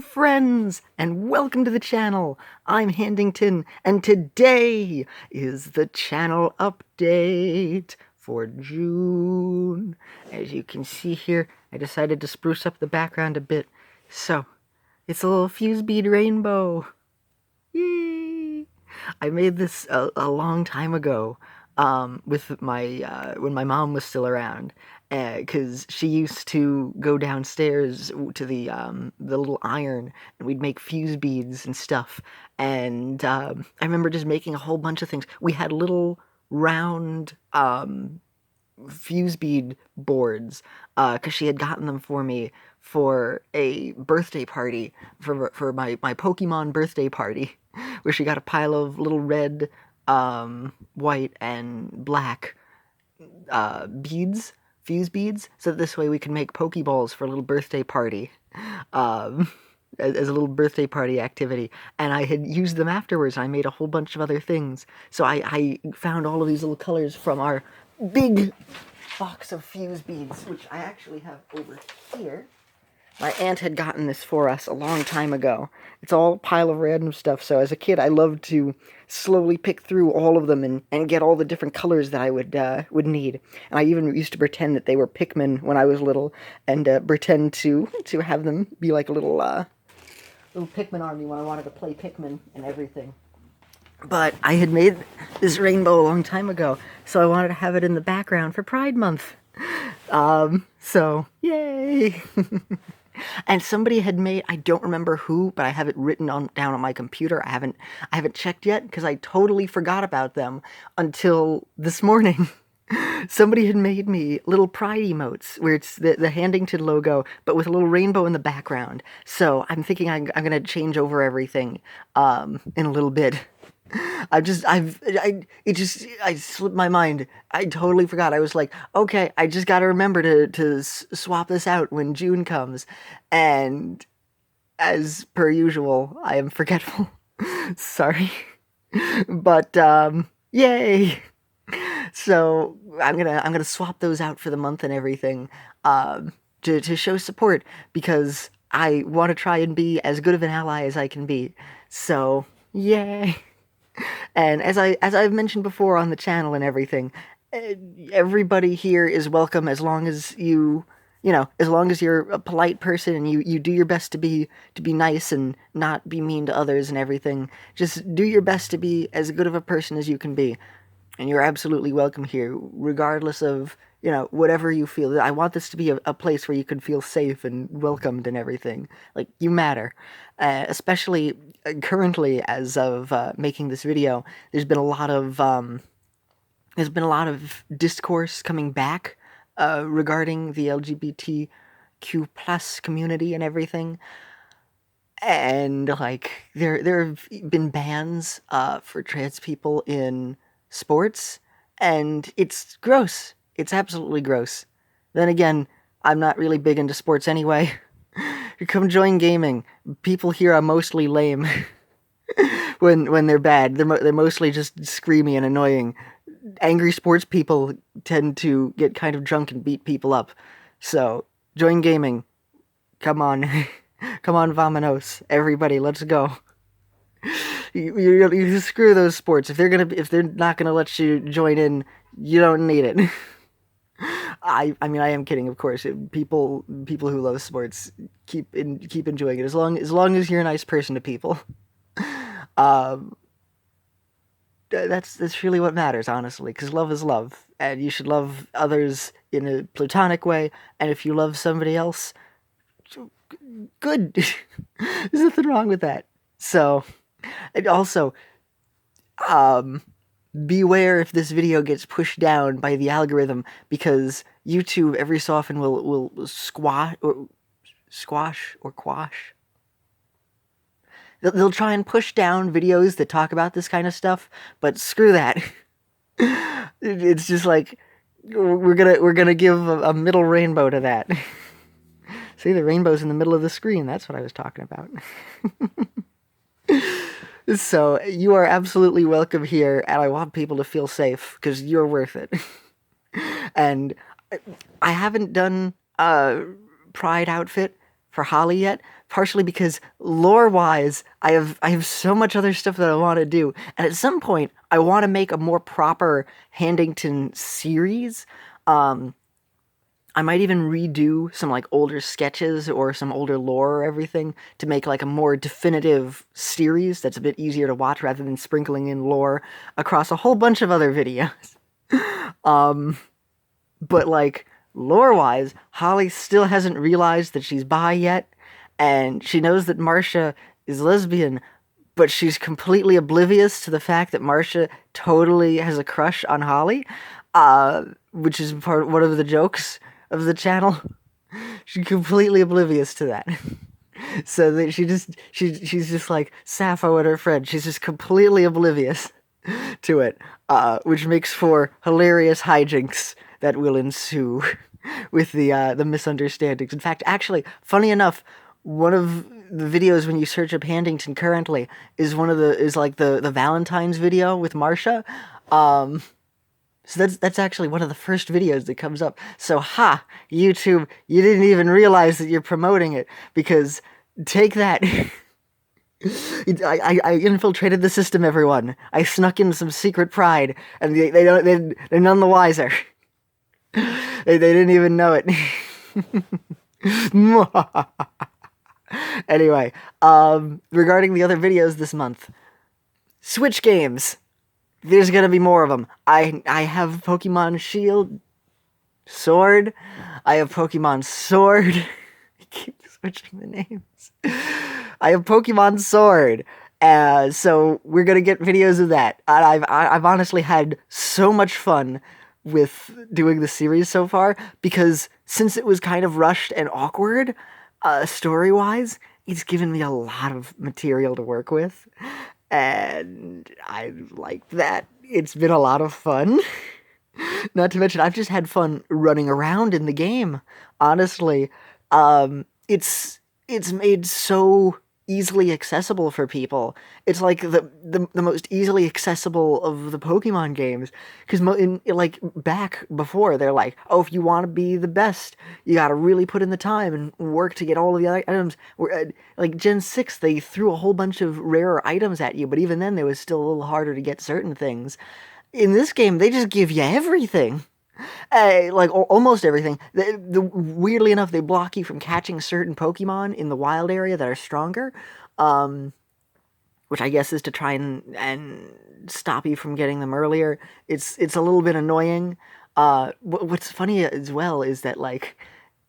Friends, and welcome to the channel. I'm Handington, and today is the channel update for June. As you can see here, I decided to spruce up the background a bit. So, it's a little fuse bead rainbow. Yay! I made this a long time ago, with my when my mom was still around, because she used to go downstairs to the little iron, and we'd make fuse beads and stuff. And I remember just making a whole bunch of things. We had little round fuse bead boards, because she had gotten them for me for a birthday party, for my Pokemon birthday party, where she got a pile of little red, white, and black beads, fuse beads, so that this way we can make Pokeballs for a little birthday party, as a little birthday party activity. And I had used them afterwards. I made a whole bunch of other things. So I found all of these little colors from our big box of fuse beads, which I actually have over here. My aunt had gotten this for us a long time ago. It's all a pile of random stuff, so as a kid I loved to slowly pick through all of them and get all the different colors that I would need. And I even used to pretend that they were Pikmin when I was little, and pretend to have them be like a little Pikmin army when I wanted to play Pikmin and everything. But I had made this rainbow a long time ago, so I wanted to have it in the background for Pride Month. So, yay! And somebody had made, I don't remember who, but I have it written down on my computer. I haven't checked yet, because I totally forgot about them until this morning. Somebody had made me little pride emotes, where it's the Handington logo, but with a little rainbow in the background. So I'm thinking I'm gonna change over everything, in a little bit. I slipped my mind. I totally forgot. I was like, okay, I just gotta remember to swap this out when June comes. And as per usual, I am forgetful. Sorry. But, yay! So, I'm gonna swap those out for the month and everything, to show support, because I want to try and be as good of an ally as I can be. So, yay! And as I've mentioned before on the channel and everything, everybody here is welcome, as long as as long as you're a polite person and you do your best to be nice and not be mean to others and everything. Just do your best to be as good of a person as you can be. And you're absolutely welcome here, regardless of, whatever you feel. I want this to be a place where you can feel safe and welcomed and everything. Like, you matter. Especially currently, as of making this video, there's been a lot of discourse coming back regarding the LGBTQ plus community and everything. And, like, there have been bans for trans people in sports, and it's gross. It's absolutely gross. Then again, I'm not really big into sports anyway. Come join gaming. People here are mostly lame. when they're bad, they're mostly just screamy and annoying. Angry sports people tend to get kind of drunk and beat people up. So, join gaming. Come on. Come on, vamonos. Everybody, let's go. You screw those sports. If they're not gonna let you join in, you don't need it. I mean, I am kidding, of course. People who love sports keep enjoying it, as long as you're a nice person to people. That's really what matters, honestly, because love is love, and you should love others in a platonic way. And if you love somebody else, good. There's nothing wrong with that. So. And also, beware if this video gets pushed down by the algorithm, because YouTube every so often will squash or quash. They'll try and push down videos that talk about this kind of stuff, but screw that. It's just like, we're gonna give a middle rainbow to that. See, the rainbow's in the middle of the screen. That's what I was talking about. So, you are absolutely welcome here, and I want people to feel safe, because you're worth it. And I haven't done a Pride outfit for Holly yet, partially because lore-wise, I have so much other stuff that I want to do, and at some point, I want to make a more proper Handington series. I might even redo some like older sketches or some older lore or everything to make like a more definitive series that's a bit easier to watch rather than sprinkling in lore across a whole bunch of other videos. But like lore-wise, Holly still hasn't realized that she's bi yet, and she knows that Marcia is lesbian, but she's completely oblivious to the fact that Marcia totally has a crush on Holly, which is one of the jokes of the channel. She's completely oblivious to that. So that she's just like Sappho and her friend. She's just completely oblivious to it, which makes for hilarious hijinks that will ensue with the misunderstandings. In fact, actually, funny enough, one of the videos when you search up Handington currently is like the Valentine's video with Marcia. So that's actually one of the first videos that comes up. So YouTube, you didn't even realize that you're promoting it, because take that. I infiltrated the system, everyone. I snuck in some secret pride, and they're none the wiser. They didn't even know it. Anyway, regarding the other videos this month, Switch games. There's gonna be more of them. I have Pokemon Shield, Sword. I have Pokemon Sword. I keep switching the names. I have Pokemon Sword. So we're gonna get videos of that. I've honestly had so much fun with doing the series so far, because since it was kind of rushed and awkward, story-wise, it's given me a lot of material to work with. And I like that. It's been a lot of fun. Not to mention, I've just had fun running around in the game. Honestly, it's made so easily accessible for people. It's like the most easily accessible of the Pokemon games. Because like back before, they're like, oh, if you want to be the best, you got to really put in the time and work to get all of the other items. Like Gen 6, they threw a whole bunch of rarer items at you, but even then, it was still a little harder to get certain things. In this game, they just give you everything. Like almost everything. Weirdly enough, they block you from catching certain Pokemon in the wild area that are stronger, which I guess is to try and stop you from getting them earlier. It's a little bit annoying. What's funny as well is that like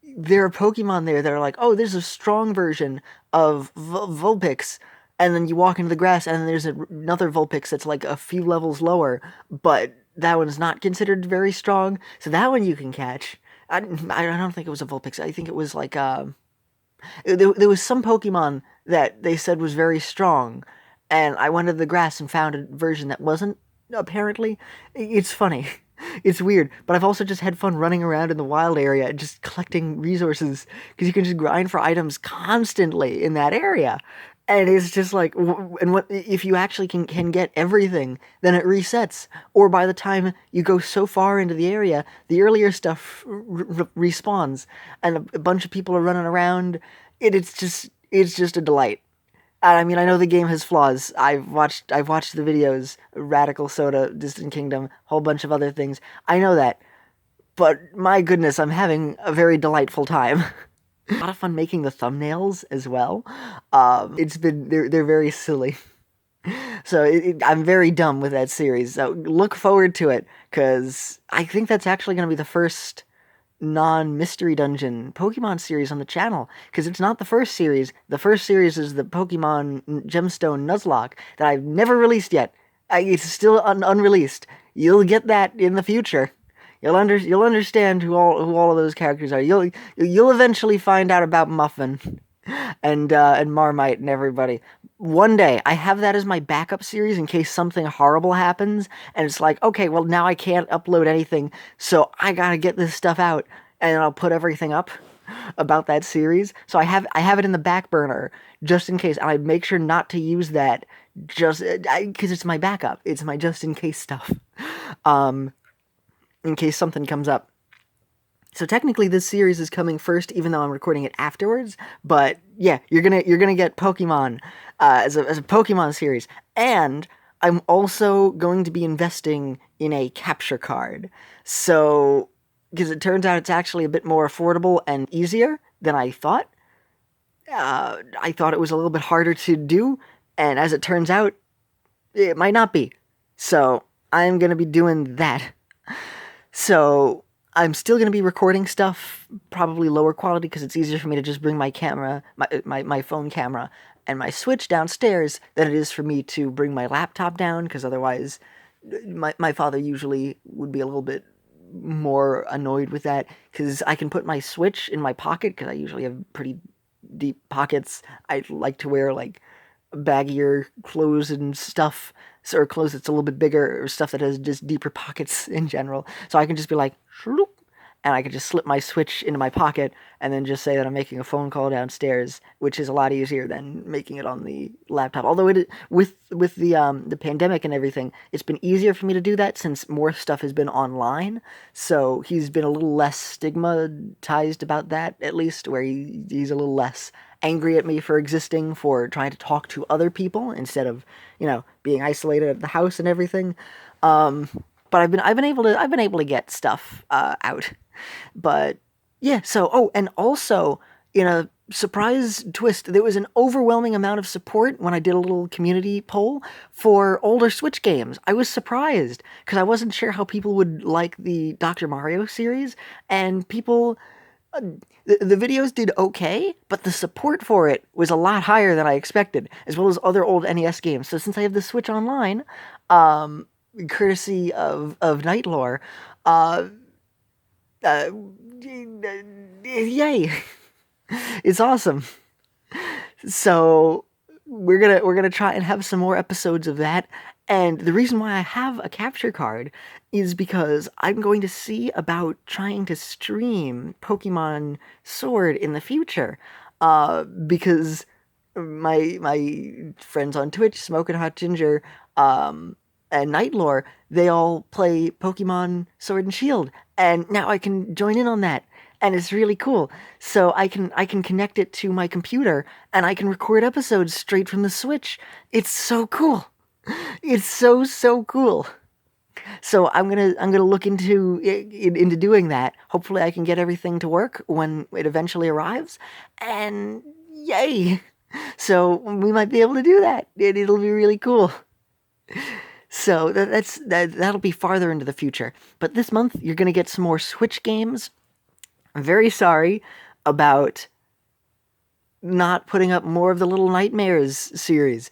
there are Pokemon there that are like, oh, there's a strong version of Vulpix. And then you walk into the grass, and then there's another Vulpix that's like a few levels lower, but that one's not considered very strong, so that one you can catch. I don't think it was a Vulpix. I think it was like there was some Pokemon that they said was very strong, and I went into the grass and found a version that wasn't, apparently. It's funny. It's weird, but I've also just had fun running around in the wild area and just collecting resources, because you can just grind for items constantly in that area. And it's just like, and what if you actually can get everything, then it resets. Or by the time you go so far into the area, the earlier stuff respawns, and a bunch of people are running around. It's just a delight. And I mean, I know the game has flaws. I've watched the videos, Radical Soda, Distant Kingdom, whole bunch of other things. I know that, but my goodness, I'm having a very delightful time. A lot of fun making the thumbnails as well. They're very silly. So I'm very dumb with that series. So look forward to it, because I think that's actually going to be the first non-mystery dungeon Pokemon series on the channel, because it's not the first series. The first series is the Pokemon Gemstone Nuzlocke that I've never released yet. It's still unreleased. You'll get that in the future. You'll understand who all of those characters are. You'll eventually find out about Muffin and Marmite and everybody. One day, I have that as my backup series in case something horrible happens, and it's like, okay, well, now I can't upload anything, so I gotta get this stuff out, and I'll put everything up about that series. So I have it in the back burner just in case. I make sure not to use that just because it's my backup. It's my just in case stuff. In case something comes up. So technically this series is coming first, even though I'm recording it afterwards. But yeah, you're gonna get Pokemon as a Pokemon series, and I'm also going to be investing in a capture card. So because it turns out it's actually a bit more affordable and easier than I thought. I thought it was a little bit harder to do, and as it turns out, it might not be. So I'm gonna be doing that. So I'm still going to be recording stuff, probably lower quality, because it's easier for me to just bring my camera, my phone camera, and my Switch downstairs than it is for me to bring my laptop down, because otherwise my father usually would be a little bit more annoyed with that, because I can put my Switch in my pocket, because I usually have pretty deep pockets. I like to wear like baggier clothes and stuff, or clothes that's a little bit bigger, or stuff that has just deeper pockets in general. So I can just be like, shloop, and I can just slip my Switch into my pocket and then just say that I'm making a phone call downstairs, which is a lot easier than making it on the laptop. Although with the pandemic and everything, it's been easier for me to do that since more stuff has been online. So he's been a little less stigmatized about that, at least, where he's a little less angry at me for existing, for trying to talk to other people instead of, being isolated at the house and everything. But I've been able to get stuff out. But yeah, and also in a surprise twist, there was an overwhelming amount of support when I did a little community poll for older Switch games. I was surprised because I wasn't sure how people would like the Dr. Mario series, and people the videos did okay, but the support for it was a lot higher than I expected, as well as other old NES games. So since I have the Switch Online, courtesy of Nightlore, uh, yay, it's awesome. So we're gonna try and have some more episodes of that. And the reason why I have a capture card is because I'm going to see about trying to stream Pokemon Sword in the future. Because my friends on Twitch, Smokin' Hot Ginger, and Nightlore, they all play Pokemon Sword and Shield, and now I can join in on that, and it's really cool. So I can connect it to my computer, and I can record episodes straight from the Switch. It's so cool. It's so cool. So I'm gonna look into doing that. Hopefully, I can get everything to work when it eventually arrives, and yay! So we might be able to do that. It'll be really cool. So that'll be farther into the future. But this month, you're gonna get some more Switch games. I'm very sorry about not putting up more of the Little Nightmares series.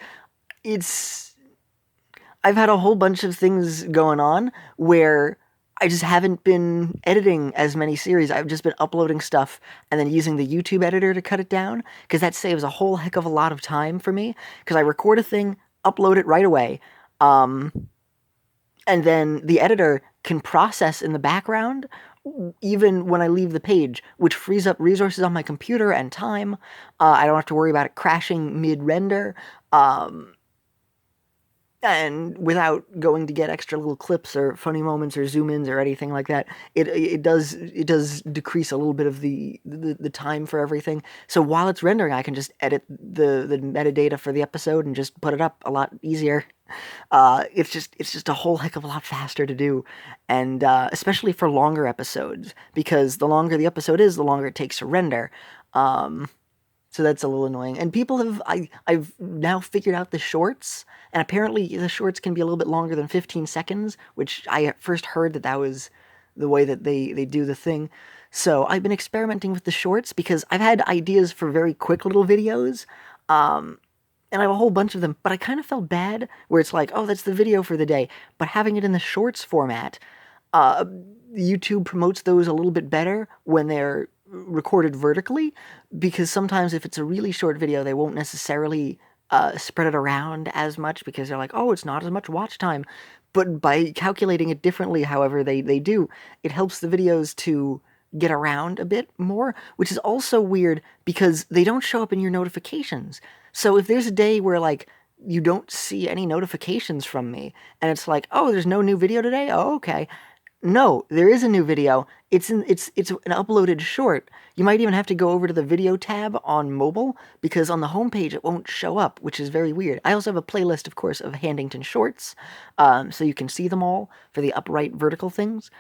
I've had a whole bunch of things going on where I just haven't been editing as many series. I've just been uploading stuff and then using the YouTube editor to cut it down, because that saves a whole heck of a lot of time for me, because I record a thing, upload it right away, and then the editor can process in the background even when I leave the page, which frees up resources on my computer and time. I don't have to worry about it crashing mid-render. And without going to get extra little clips or funny moments or zoom-ins or anything like that, it does decrease a little bit of the time for everything. So while it's rendering, I can just edit the metadata for the episode and just put it up a lot easier. It's just a whole heck of a lot faster to do, and especially for longer episodes, because the longer the episode is, the longer it takes to render. So that's a little annoying. And I've now figured out the shorts, and apparently the shorts can be a little bit longer than 15 seconds, which I first heard that was the way that they do the thing. So I've been experimenting with the shorts, because I've had ideas for very quick little videos, and I have a whole bunch of them, but I kind of felt bad where it's like, oh, that's the video for the day. But having it in the shorts format, YouTube promotes those a little bit better when they're recorded vertically, because sometimes if it's a really short video, they won't necessarily spread it around as much, because they're like, oh, it's not as much watch time. But by calculating it differently, however they do, it helps the videos to get around a bit more, which is also weird because they don't show up in your notifications. So if there's a day where like you don't see any notifications from me, and it's like, oh, there's no new video today? Oh, okay. No, there is a new video. It's an uploaded short. You might even have to go over to the video tab on mobile because on the homepage it won't show up, which is very weird. I also have a playlist, of course, of Handington shorts, so you can see them all for the upright vertical things.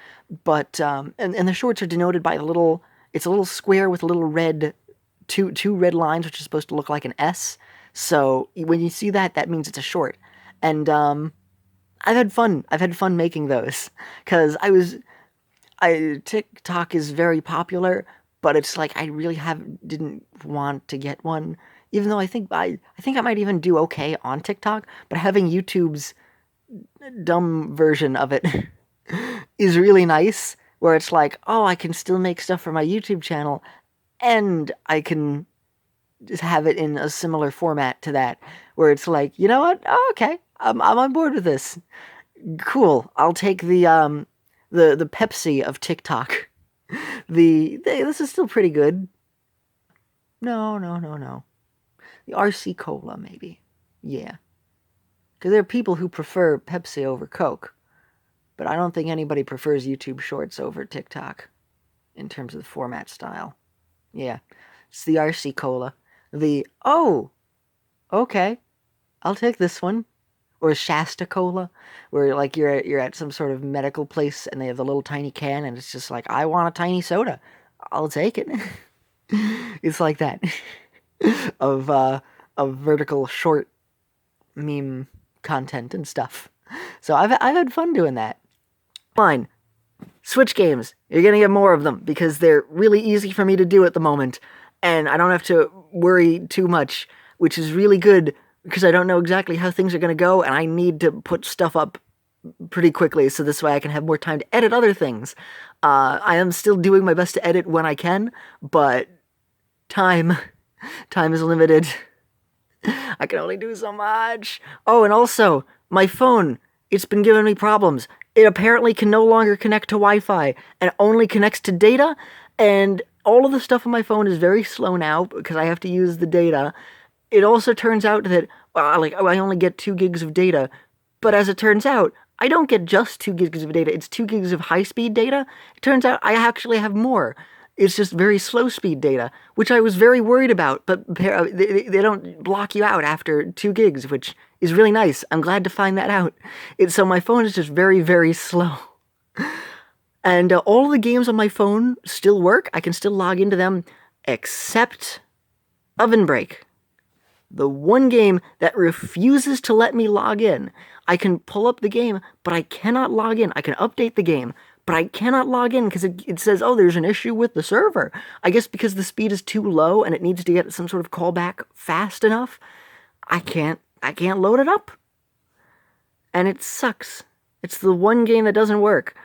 But and the shorts are denoted by it's a little square with a little red two red lines, which is supposed to look like an S. So when you see that, that means it's a short. And I've had fun. I've had fun making those because TikTok is very popular, but it's like I really didn't want to get one, even though I think I might even do okay on TikTok. But having YouTube's dumb version of it is really nice, where it's like, oh, I can still make stuff for my YouTube channel, and I can just have it in a similar format to that, where it's like, you know what? Oh, okay, I'm on board with this. Cool. I'll take the Pepsi of TikTok. This is still pretty good. No. The RC Cola, maybe. Yeah. Because there are people who prefer Pepsi over Coke, but I don't think anybody prefers YouTube Shorts over TikTok in terms of the format style. Yeah. It's the RC Cola. Oh, okay, I'll take this one. Or Shasta Cola, where like you're at some sort of medical place and they have the little tiny can and it's just like, I want a tiny soda. I'll take it. It's like that. of vertical short meme content and stuff. So I've had fun doing that. Fine. Switch games. You're gonna get more of them because they're really easy for me to do at the moment, and I don't have to worry too much, which is really good because I don't know exactly how things are gonna go, and I need to put stuff up pretty quickly so this way I can have more time to edit other things. I am still doing my best to edit when I can, but time is limited. I can only do so much. Oh, and also, my phone, it's been giving me problems. It apparently can no longer connect to Wi-Fi and only connects to data, and all of the stuff on my phone is very slow now because I have to use the data. It also turns out that I only get 2 gigs of data, but as it turns out, I don't get just 2 gigs of data. It's 2 gigs of high-speed data. It turns out I actually have more. It's just very slow-speed data, which I was very worried about, but they don't block you out after 2 gigs, which is really nice. I'm glad to find that out. So my phone is just very, very slow. And all the games on my phone still work. I can still log into them, except Oven Break. The one game that refuses to let me log in. I can pull up the game, but I cannot log in. I can update the game, but I cannot log in because it says, oh, there's an issue with the server. I guess because the speed is too low and it needs to get some sort of callback fast enough, I can't load it up. And it sucks. It's the one game that doesn't work.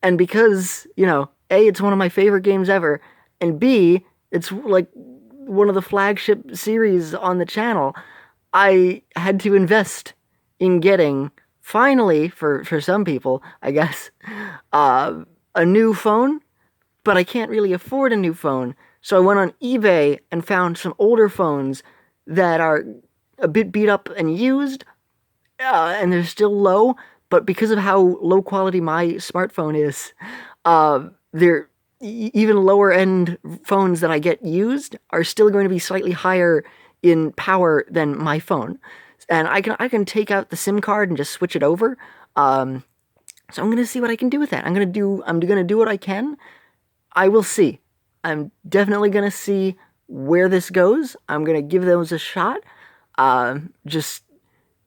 And because, A, it's one of my favorite games ever, and B, it's like one of the flagship series on the channel, I had to invest in getting, finally, for some people, I guess, a new phone, but I can't really afford a new phone, so I went on eBay and found some older phones that are a bit beat up and used, and they're still low, but because of how low quality my smartphone is, they're even lower end phones that I get used are still going to be slightly higher in power than my phone. And I can take out the SIM card and just switch it over. So I'm gonna see what I can do with that. I'm gonna do what I can. I will see. I'm definitely gonna see where this goes. I'm gonna give those a shot. Just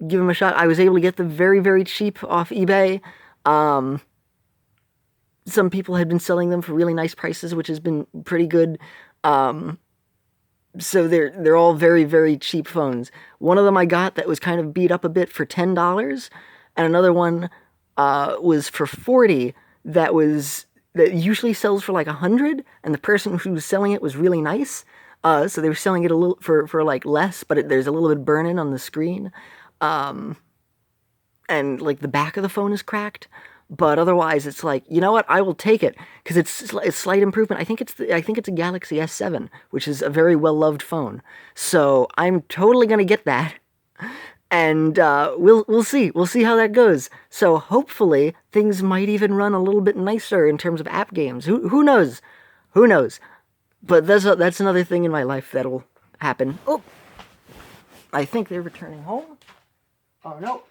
give them a shot. I was able to get them very, very cheap off eBay. Some people had been selling them for really nice prices, which has been pretty good. So they're all very, very cheap phones. One of them I got that was kind of beat up a bit for $10, and another one was for $40 that usually sells for like $100, and the person who was selling it was really nice. So they were selling it a little for like less, but there's a little bit of burn-in on the screen. And like the back of the phone is cracked. But otherwise, it's like, you know what? I will take it because it's slight improvement. I think it's a Galaxy S7, which is a very well loved phone. So I'm totally gonna get that, And we'll see how that goes. So hopefully things might even run a little bit nicer in terms of app games. Who knows? Who knows? But that's another thing in my life that'll happen. Oh, I think they're returning home. Oh no,